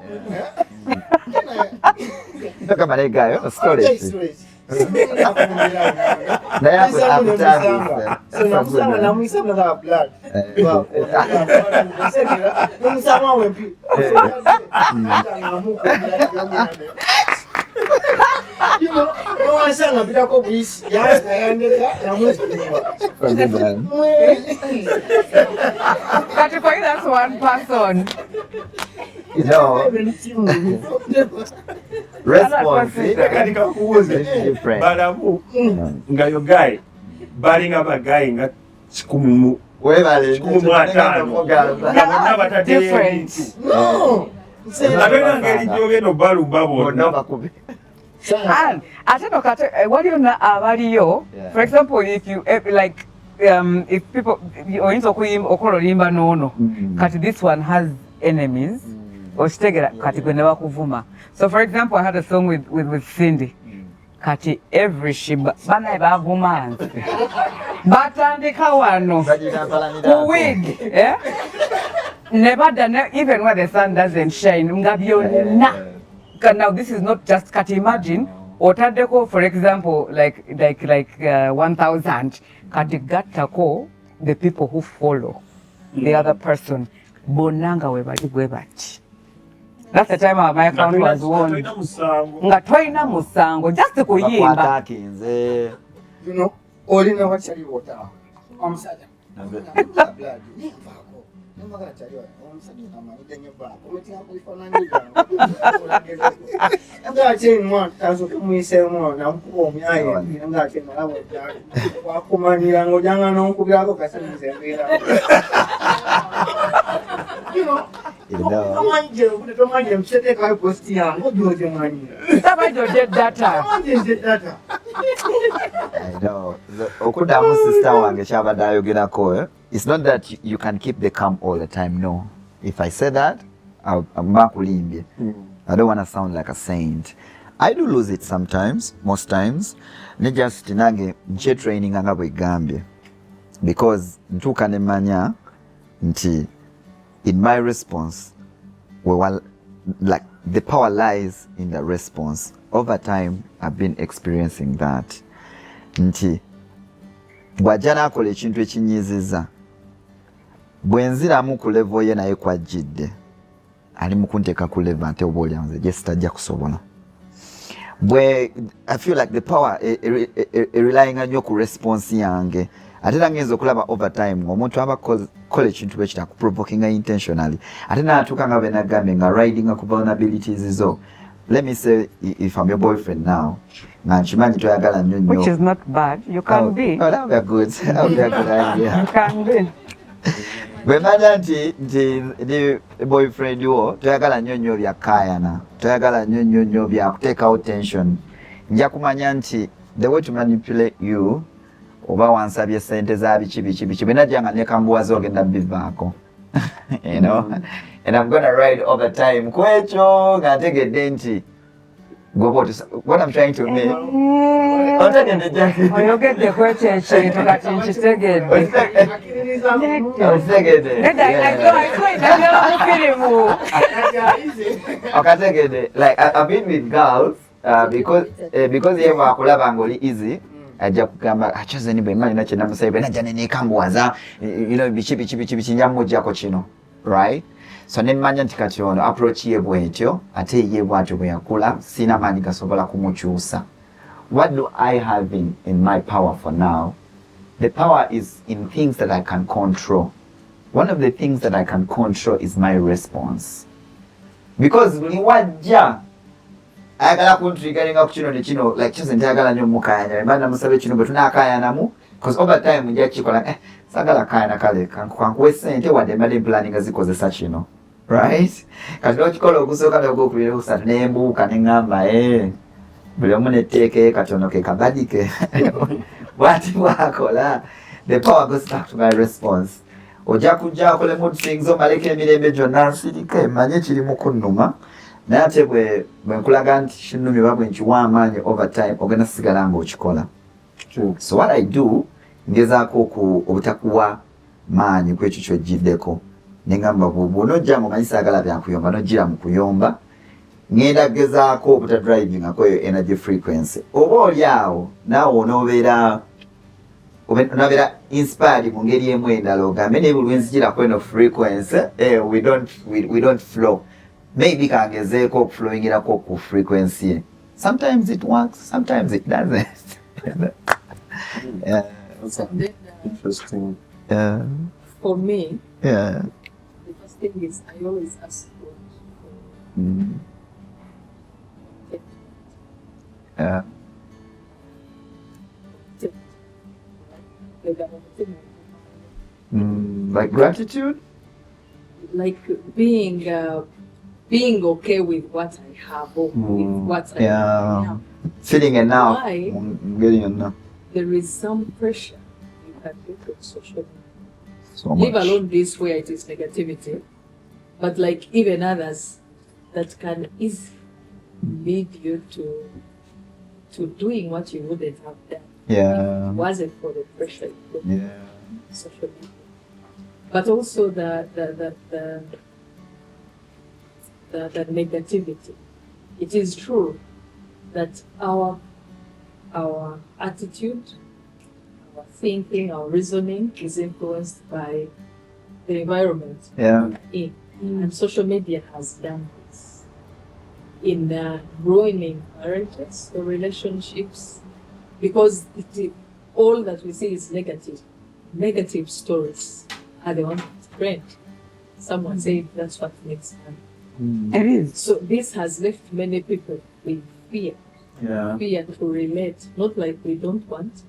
Then Toka malega story. Naye akutambisa. So namusanga namusanga na blood. Namusanga wempi. You know, no one sang a bit of police. Yeah, I ended But for you, that's one person. You know, response is different. Balamu nga yo guy balinga bagayi nga kikumumu Webale ataano nga bonna bataddeyo Different. ebintu No. ate nangeri gyogenda obalumba bonna bakube. And ate no kate waliyo abaliyo. For example, if you like if people oyinza okola olimba nono kati this one has enemies. Oshitegera kati gwe ne bakuvuma. So for example, I had a song with Cindy. Kati every shiba bana bavuma nze. Batandika wano. Ku wig, eh? Never done even when the sun doesn't shine. Nga byonna. Now this is not just kati imagine otadeko for example like 1000 kati gattako the people who follow the other person bonanga webali gwebati. That's the time my account was won. Nga twaina musango just kuyimba. You know, all in our cherry water. I'm sad. Blood. I'm not going to tell you. I'm sad. I'm going to tell you one. That's what we say more. Now, I'm going to tell you. I'm going to tell you. You know, come on, Joe. Come on, Joe. Set a post here. What do you want? Somebody get data. I know. Okudamu sister wange kyabadde ayogerako. It's not that you can keep the calm all the time. No. If I say that, I'm bakulimbye. I don't want to sound like a saint. I do lose it sometimes, most times. Ne just nange nche training nga bwegambye. Because ntuuka ne manya nti in my response, like the power lies in the response. Over time, I've been experiencing that. Nti bw'ajja n'akola ekintu ekinyiiziza bwe nziramu ku level ye naye kwajjidde ali mu kunteeka ku level nti oba olya nze gye sitajja kusobola. I feel like the power relying nnyo ku response yange. Ate era ngenza okulaba over time omuntu aba kola ekintu bwe kita kuprovokinga intentionally. Ate n'atuuka nga bwe nagambye nga riding ku vulnerabilities zo. Let me say if I'm your boyfriend now, nkimanyi toyagala nnyo nnyo. Which is not bad. You can be. Oh, that would be a good, that would be a good idea. You can be. Bwe manya nti ndi boyfriend wo toyagala nnyo nnyo bya kaayana, toyagala nnyo nnyo bya kuteekawo tension, nja kumanya nti the way to manipulate you oba wansabye sente za biki bwe najja nga nekambuwaza ogenda bivaako. You know, and I'm gonna ride all the time kwekyo nga ntegedde nti What I'm trying to mean. oyogedde kwekyo ekintu kati nkitegedde naddala mu firimu Okategede, like I've been with girls because ye bwakulaba ng'oli easy ajja kugamba Chozen bwe mmanyi nakyo namusaba najja neneekambuwaza biki njamujjako kino, right? So nemmanya nti kati ono approach ye bwetyo ate ye bwatyo bwe yakula sina maanyi gasobola kumukyusa. What do I have in my power for now? The power is in things that I can control. One of the things that I can control is my response. Because buli wajja ayagala kuntrigeringa ku kino ne kino, like Chozen ntayagala nnyo mukayanya emba namusaba kino bwe tunaakayanamu, because over time nja kikola sagala kayana kale kankuwe ssente wadde mbadde planninga zikozesa kino, right? Kati n'okikola ogusooka n'ogwokubiri ogusatu nembuuka neŋŋamba buli omu netteeke katono ke kabadike bwati bwakola. The power goes back to my response. Ojja kujja akole mood things omaleko emirembe gyonna nsirike manye kiri mu kunnuma, naye ate bwe nkulaga nti kinnumye oba bwe nkiwa amaanyi over time ogenda sigala ng'okikola. So what I do, ngezaako obutakuwa maanyi ku ekyo ky'ojjiddeko neŋŋamba bw'onojja mu manyi saagala byakuyomba n'ojjira mu kuyomba, ngenda gezaako obutadrivingako eyo energy frequency. Oba oli awo naawe onoobeera inspired mu ngeri emu endala ogambe naye buli lwenzijirako eno frequency we don't flow, maybe kangezeeko okuflowingirako ku frequency ye. Sometimes it works, sometimes it doesn't. Yeah. That's And then, interesting. Yeah. for me, Yeah. the first thing is I always ask God Mm. for Yeah. Like gratitude? like being okay with what I have or with what I Yeah. am. Feeling enough. Why? Getting enough. There is some pressure you can get on social media. So Leave much. alone this where it is negativity, but like even others that can easily lead you to doing what you wouldn't have done. Yeah. It wasn't for the pressure you put Yeah. on social media. But also the negativity. It is true that our attitude, our thinking, our reasoning is influenced by the environment Yeah. we're in. And social media has done this in ruining marriages or relationships, because all that we see is negative. Negative stories are the ones that trend. Someone said that's what makes money. It is. So this has left many people with fear. Yeah. Fear to relate, not like we don't want,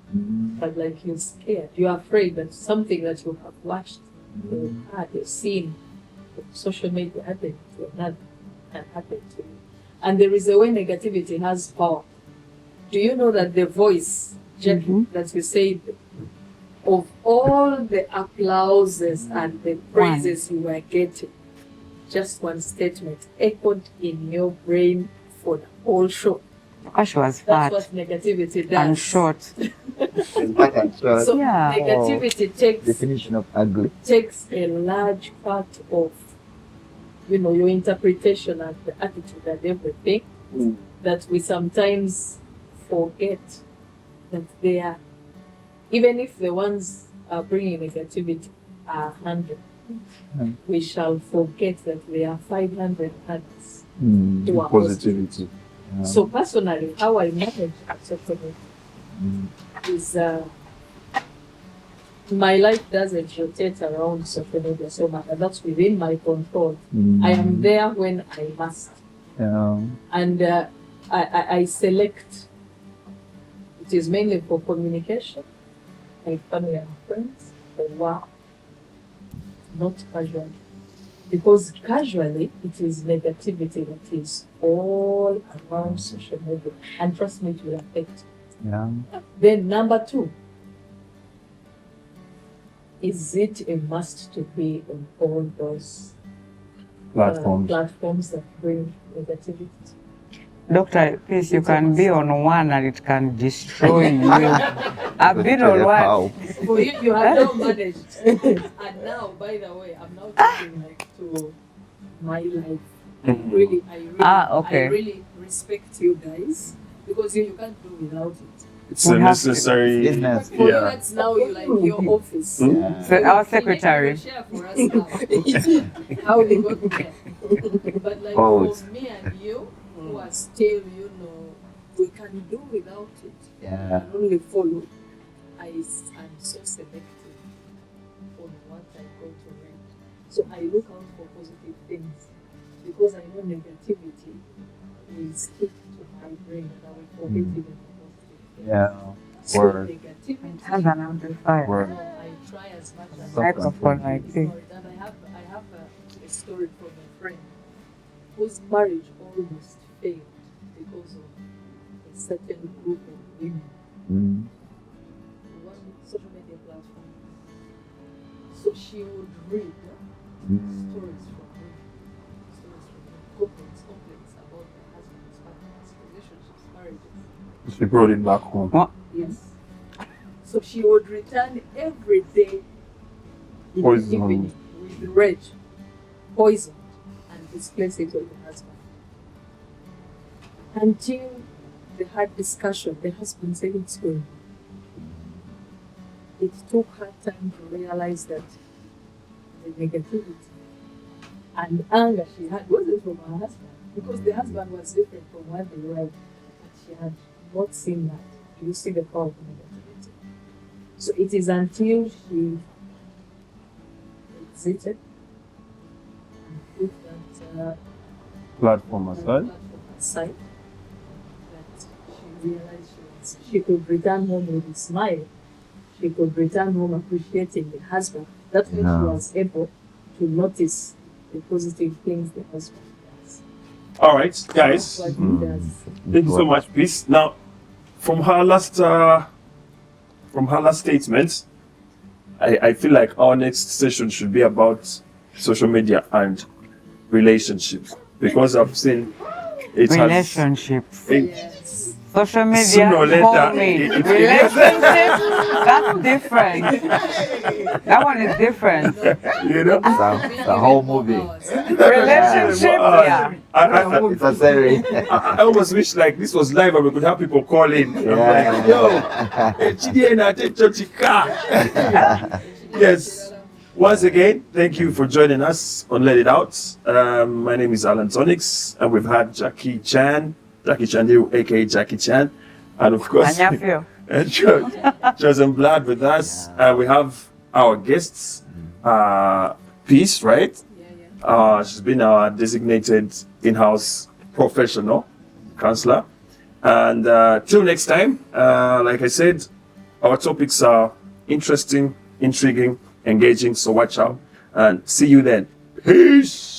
but like you're scared. You're afraid that something that you have watched, you've heard, you've seen, social media happened to another can happen to you. And there is a way negativity has power. Do you know that the voice, Jack, that you said, of all the applauses and the praises you were getting, just one statement echoed in your brain for the whole show. Because she was That's fat what negativity does. and short. So Yeah. negativity Definition of ugly. takes a large part of, your interpretation and the attitude and everything, that we sometimes forget that they are, even if the ones are bringing negativity are 100, we shall forget that there are 500 others who are positive. Positivity. So personally, how I manage social media is my life doesn't rotate around social media so much, and that's within my control. I am there when I must, Yeah. and I select. It is mainly for communication, like family and friends, for work, not casually. Because casually, it is negativity that is all around social media, and trust me, it will affect. Yeah. Then number 2, is it a must to be on all those Platforms. platforms that bring negativity? Doctor, please, you can be on one and it can destroy you. I've been on one. For you have now managed. And now, by the way, I'm now talking like to my life. I really, okay. I really respect you guys because you can't do without it. It's a necessary business. For you, that's now like your office. Yeah. So our secretary. Share for us now. How we got there. But like Oh, for me and you, who are still, we can do without it. Yeah. And only follow. I'm so selective on what I go to read. So I look out for positive things because I know negativity will stick to my brain and I will forget even the positive things. Yeah. So Word. negativity, Has an amplifier. Word. I try as much as Microphone like this. And I have a story from a friend whose marriage almost failed because of a certain group of women. Mm. One social media platform. So she would read stories from women, complaints about their husbands, partners, relationships, marriages. She brought it back home. Yes. So she would return every day in the evening with rage, poisoned, and displace it on the husband. Until they had discussion, the husband said it's going. It took her time to realize that the negativity and anger she had wasn't from her husband, because the husband was different from what they were, but she had not seen that. You see the power of negativity. So it is until she exited and put that Platform aside. that she realized she could return home with a smile. She could return home appreciating the husband. That's when she was able to notice the positive things the husband does. All right, guys. What he does. Thank you so much, Peace. Now, from her last statement, I feel like our next session should be about social media and relationships, because I've seen it Relationships. Yes. Social media. Sooner or later, homemade. Relationships. That's different. That one is different. you know. The whole movie. Relationship, yeah. It's a series. I almost wish like this was live and we could have people call in. I'm Yeah. like, yo, HDN Chochika. Yes. Once again, thank you for joining us on Let It Out. My name is Allan Toniks, and we've had Jackie Chandiru, aka Jackie Chan, and of course, Chozen Blood with us. We have our guests, Peace, right? Yeah. She's been our designated in-house professional counselor. And till next time, like I said, our topics are interesting, intriguing, engaging, so watch out. And see you then. Peace!